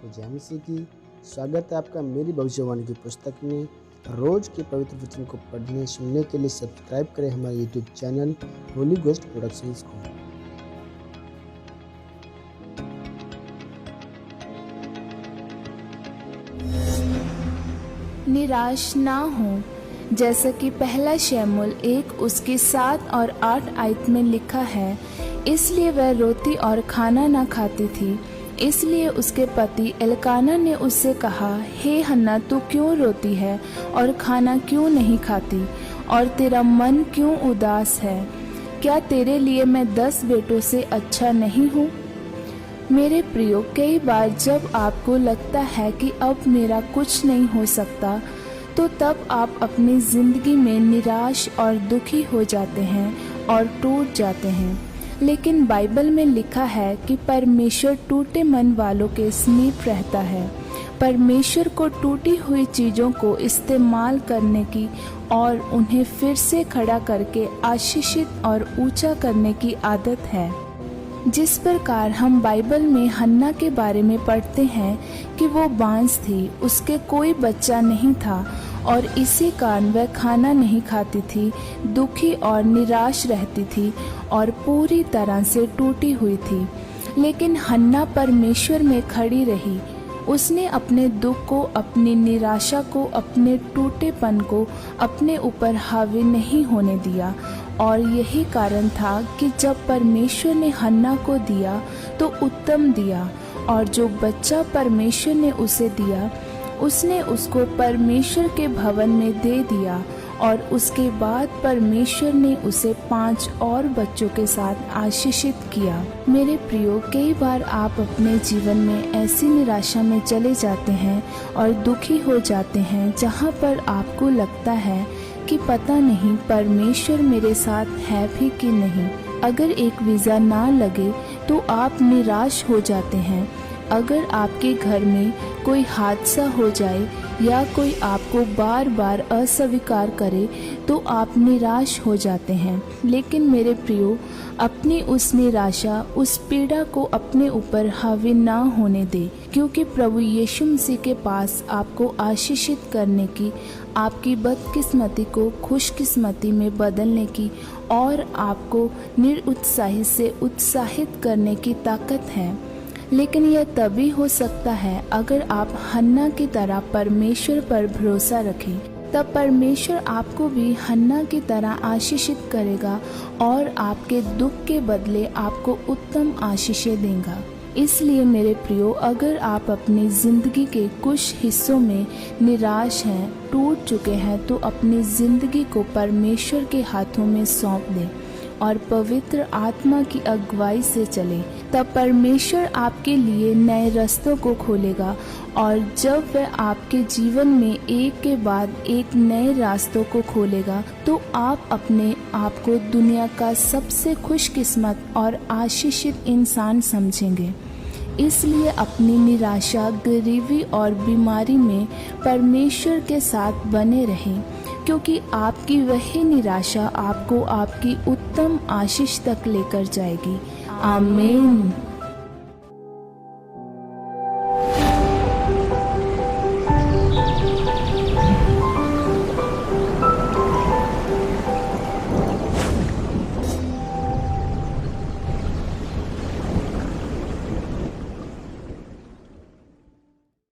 आपको जय मसीह की। स्वागत है आपका मेरी भविष्यवाणी की पुस्तक में। रोज के पवित्र वचन को पढ़ने सुनने के लिए सब्सक्राइब करें हमारे YouTube channel Holi ghost productions को। निराश ना हो, जैसा कि पहला शमूएल 1 उसकी 7 और 8 आयत में लिखा है। इसलिए वह रोटी और खाना ना खाती थी। इसलिए उसके पति एल्काना ने उससे कहा, हे हन्ना, तू क्यों रोती है और खाना क्यों नहीं खाती, और तेरा मन क्यों उदास है? क्या तेरे लिए मैं 10 बेटों से अच्छा नहीं हूँ? मेरे प्रियो, कई बार जब आपको लगता है कि अब मेरा कुछ नहीं हो सकता, तो तब आप अपनी जिंदगी में निराश और दुखी हो जाते हैं और टूट जाते हैं। लेकिन बाइबल में लिखा है कि परमेश्वर टूटे मन वालों के समीप रहता है। परमेश्वर को टूटी हुई चीज़ों को इस्तेमाल करने की और उन्हें फिर से खड़ा करके आशीषित और ऊंचा करने की आदत है। जिस प्रकार हम बाइबल में हन्ना के बारे में पढ़ते हैं कि वो बांझ थी, उसके कोई बच्चा नहीं था और इसी कारण वह खाना नहीं खाती थी, दुखी और निराश रहती थी और पूरी तरह से टूटी हुई थी। लेकिन हन्ना परमेश्वर में खड़ी रही। उसने अपने दुख को, अपनी निराशा को, अपने टूटेपन को अपने ऊपर हावी नहीं होने दिया। और यही कारण था कि जब परमेश्वर ने हन्ना को दिया तो उत्तम दिया, और जो बच्चा परमेश्वर ने उसे दिया, उसने उसको परमेश्वर के भवन में दे दिया। और उसके बाद परमेश्वर ने उसे 5 और बच्चों के साथ आशीषित किया। मेरे प्रियो, कई बार आप अपने जीवन में ऐसी निराशा में चले जाते हैं और दुखी हो जाते हैं, जहां पर आपको लगता है कि पता नहीं परमेश्वर मेरे साथ है भी कि नहीं। अगर एक वीज़ा ना लगे तो आप निराश हो जाते हैं। अगर आपके घर में कोई हादसा हो जाए या कोई आपको बार बार अस्वीकार करे तो आप निराश हो जाते हैं। लेकिन मेरे प्रियो, अपनी उस निराशा, उस पीड़ा को अपने ऊपर हावी ना होने दे, क्योंकि प्रभु यीशु मसीह के पास आपको आशीषित करने की, आपकी बदकिस्मती को खुशकिस्मती में बदलने की और आपको निरुत्साहित से उत्साहित करने की ताकत है। लेकिन यह तभी हो सकता है अगर आप हन्ना की तरह परमेश्वर पर भरोसा रखें। तब परमेश्वर आपको भी हन्ना की तरह आशीषित करेगा और आपके दुख के बदले आपको उत्तम आशीषें देगा। इसलिए मेरे प्रियो, अगर आप अपनी जिंदगी के कुछ हिस्सों में निराश हैं, टूट चुके हैं, तो अपनी जिंदगी को परमेश्वर के हाथों में सौंप दें और पवित्र आत्मा की अगुवाई से चले। तब परमेश्वर आपके लिए नए रास्तों को खोलेगा, और जब वह आपके जीवन में एक के बाद एक नए रास्तों को खोलेगा, तो आप अपने आप को दुनिया का सबसे खुशकिस्मत और आशीषित इंसान समझेंगे। इसलिए अपनी निराशा, गरीबी और बीमारी में परमेश्वर के साथ बने रहें, क्योंकि आपकी वही निराशा आपको आपकी उत्तम आशीष तक लेकर जाएगी। आमीन।